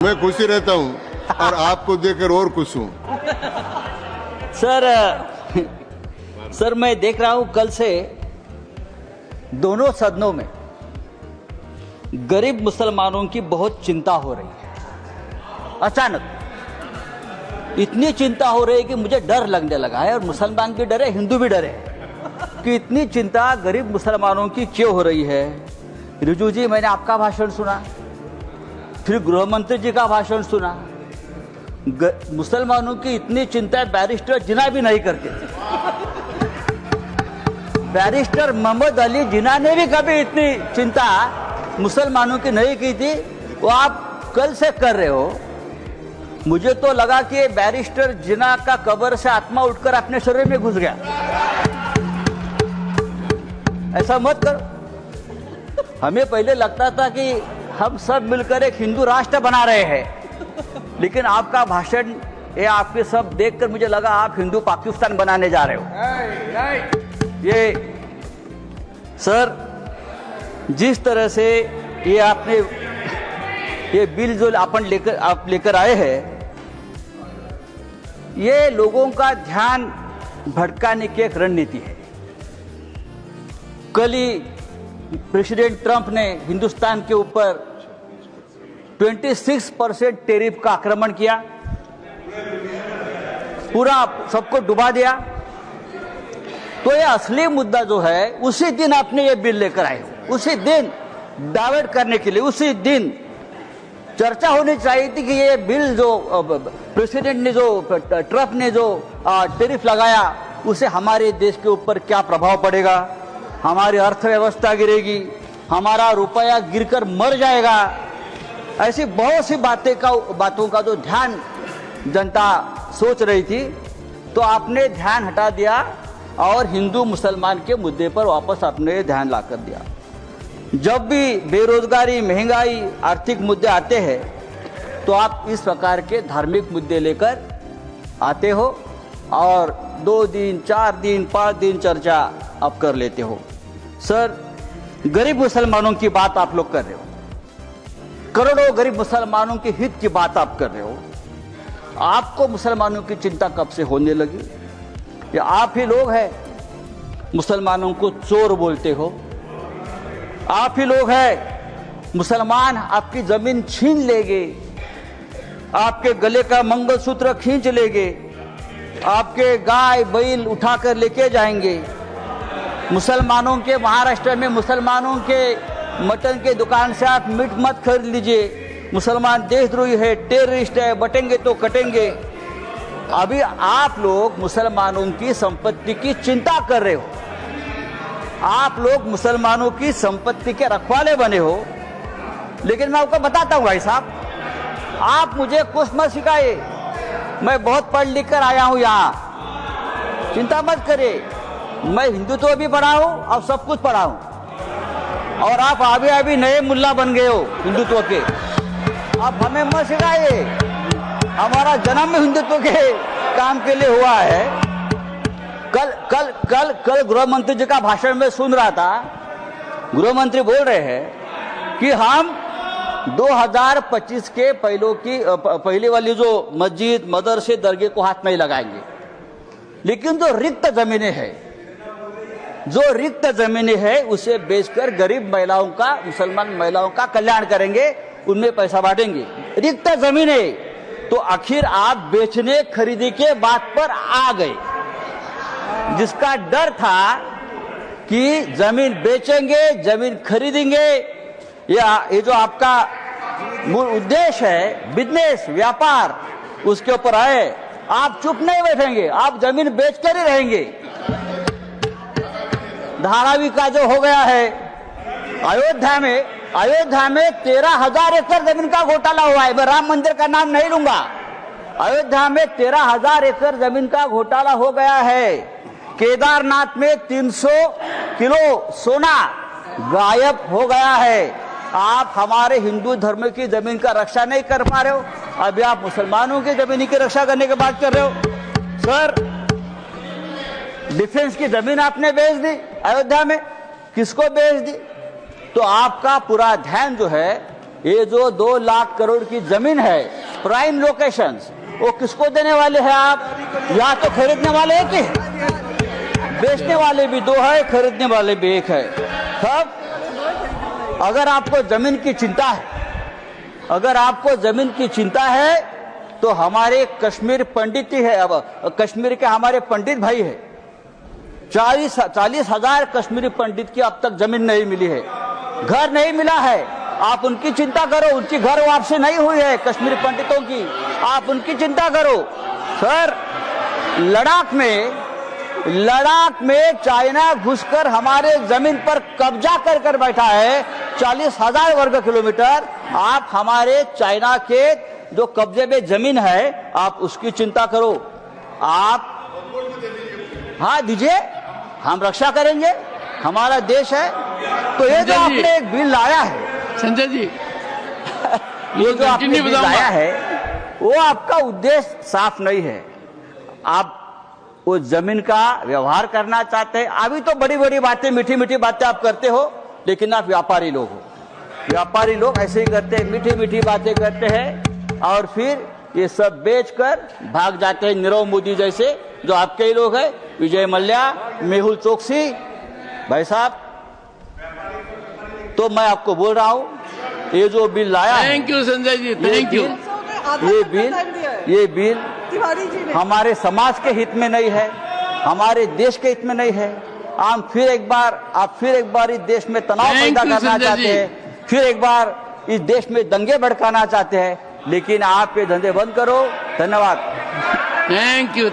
मैं खुशी रहता हूँ और आपको देखकर और खुश हूँ। सर मैं देख रहा हूं कल से दोनों सदनों में गरीब मुसलमानों की बहुत चिंता हो रही है। अचानक इतनी चिंता हो रही है कि मुझे डर लगने लगा है, और मुसलमान भी डरे, हिंदू भी डरे कि इतनी चिंता गरीब मुसलमानों की क्यों हो रही है। रिजू जी, मैंने आपका भाषण सुना, फिर गृह मंत्री जी का भाषण सुना। मुसलमानों की इतनी चिंता बैरिस्टर जिन्ना भी नहीं करते थे। बैरिस्टर मोहम्मद अली जिन्ना ने भी कभी इतनी चिंता मुसलमानों की नहीं की थी, वो आप कल से कर रहे हो। मुझे तो लगा कि बैरिस्टर जिन्ना का कब्र से आत्मा उठकर अपने शरीर में घुस गया। ऐसा मत करो। हमें पहले लगता था कि हम सब मिलकर एक हिंदू राष्ट्र बना रहे हैं, लेकिन आपका भाषण ये आपके सब देखकर मुझे लगा आप हिंदू पाकिस्तान बनाने जा रहे हो। ये सर, जिस तरह से ये आपने ये बिल जो आप लेकर आए हैं, ये लोगों का ध्यान भटकाने की एक रणनीति है। कल ही प्रेसिडेंट ट्रंप ने हिंदुस्तान के ऊपर 26% टैरिफ का आक्रमण किया, पूरा सबको डुबा दिया। तो ये असली मुद्दा जो है, उसी दिन आपने ये बिल लेकर आए, उसी दिन डाइवर्ट करने के लिए, उसी दिन चर्चा होनी चाहिए थी कि ये बिल जो प्रेसिडेंट ने, जो ट्रंप ने जो टैरिफ लगाया, उसे हमारे देश के ऊपर क्या प्रभाव पड़ेगा, हमारी अर्थव्यवस्था गिरेगी, हमारा रुपया गिरकर मर जाएगा। ऐसी बहुत सी बातों का जो ध्यान जनता सोच रही थी, तो आपने ध्यान हटा दिया और हिंदू मुसलमान के मुद्दे पर वापस आपने ध्यान ला कर दिया। जब भी बेरोजगारी, महंगाई, आर्थिक मुद्दे आते हैं, तो आप इस प्रकार के धार्मिक मुद्दे लेकर आते हो और 2 दिन, 4 दिन, 5 दिन चर्चा आप कर लेते हो। सर, गरीब मुसलमानों की बात आप लोग कर रहे हो, करोड़ों गरीब मुसलमानों के हित की बात आप कर रहे हो। आपको मुसलमानों की चिंता कब से होने लगी? या आप ही लोग हैं मुसलमानों को चोर बोलते हो? आप ही लोग हैं मुसलमान आपकी जमीन छीन लेंगे, आपके गले का मंगलसूत्र खींच लेंगे, आपके गाय बैल उठाकर लेके जाएंगे। मुसलमानों के, महाराष्ट्र में मुसलमानों के मटन के दुकान से आप मीट मत खरीद लीजिए, मुसलमान देशद्रोही है, टेररिस्ट है, बटेंगे तो कटेंगे। अभी आप लोग मुसलमानों की संपत्ति की चिंता कर रहे हो, आप लोग मुसलमानों की संपत्ति के रखवाले बने हो। लेकिन मैं आपको बताता हूं भाई साहब, आप मुझे कुछ मत सिखाइए, मैं बहुत पढ़ लिख कर आया हूं यहाँ, चिंता मत करिए। मैं हिंदुत्व भी पढ़ा हूं और सब कुछ पढ़ा हूं, और आप अभी नए मुल्ला बन गए हो हिंदुत्व के। आप हमें मत सिखाइए, हमारा जन्म हिंदुत्व के काम के लिए हुआ है। कल गृह मंत्री जी का भाषण में सुन रहा था, गृह मंत्री बोल रहे हैं कि हम 2025 के पहले वाली जो मस्जिद, मदरसे, दरगाह को हाथ नहीं लगाएंगे, लेकिन जो रिक्त जमीनें हैं उसे बेचकर गरीब महिलाओं का, मुसलमान महिलाओं का कल्याण करेंगे, उनमें पैसा बांटेंगे। रिक्त जमीनें तो आखिर आप बेचने खरीदी के बात पर आ गए, जिसका डर था कि जमीन बेचेंगे, जमीन खरीदेंगे, या ये जो आपका मूल उद्देश्य है बिजनेस, व्यापार, उसके ऊपर आए। आप चुप नहीं बैठेंगे, आप जमीन बेचकर ही रहेंगे। धारावी का जो हो गया है अयोध्या में 13,000 एकड़ जमीन का घोटाला हुआ है। मैं राम मंदिर का नाम नहीं लूंगा। अयोध्या में 13,000 एकड़ जमीन का घोटाला हो गया है। केदारनाथ में 300 किलो सोना गायब हो गया है। आप हमारे हिंदू धर्म की जमीन का रक्षा नहीं कर पा रहे हो, अभी आप मुसलमानों की जमीन की रक्षा करने की बात कर रहे हो। सर, डिफेंस की जमीन आपने बेच दी अयोध्या में, किसको बेच दी? तो आपका पूरा ध्यान जो है ये जो 2 लाख करोड़ की जमीन है प्राइम लोकेशंस, वो किसको देने वाले हैं आप? या तो खरीदने वाले एक ही है, बेचने वाले भी 2 है, खरीदने वाले भी 1 है। तब अगर आपको जमीन की चिंता है, अगर आपको जमीन की चिंता है तो हमारे कश्मीर पंडित ही है, अब कश्मीर के हमारे पंडित भाई है, 40,000 कश्मीरी पंडित की अब तक जमीन नहीं मिली है, घर नहीं मिला है। आप उनकी चिंता करो, उनकी घर वापसी नहीं हुई है कश्मीरी पंडितों की, आप उनकी चिंता करो। सर, लद्दाख में चाइना घुसकर हमारे जमीन पर कब्जा कर बैठा है 40,000 वर्ग किलोमीटर। आप हमारे चाइना के जो कब्जे में जमीन है आप उसकी चिंता करो। आप हाँ दीजिए, हम रक्षा करेंगे, हमारा देश है। तो ये जो आपने एक बिल लाया है संजय जी, ये जो आपने बिल लाया है वो आपका उद्देश्य साफ नहीं है। आप वो जमीन का व्यवहार करना चाहते हैं। अभी तो बड़ी बड़ी बातें, मीठी मीठी बातें आप करते हो, लेकिन आप व्यापारी लोग हो। व्यापारी लोग ऐसे ही करते हैं, मीठी मीठी बातें करते हैं और फिर ये सब बेचकर भाग जाते हैं। नीरव मोदी जैसे जो आपके ही लोग हैं, विजय मल्ल्या, मेहुल चोकसी भाई साहब। तो मैं आपको बोल रहा हूं, ये जो बिल लाया है, thank you Sanjay ji, thank you. ये बिल हमारे समाज के हित में नहीं है, हमारे देश के हित में नहीं है। आप फिर एक बार इस देश में तनाव पैदा करना चाहते हैं, फिर एक बार इस देश में दंगे भड़काना चाहते हैं, लेकिन आप ये धंधे बंद करो। धन्यवाद। Thank you.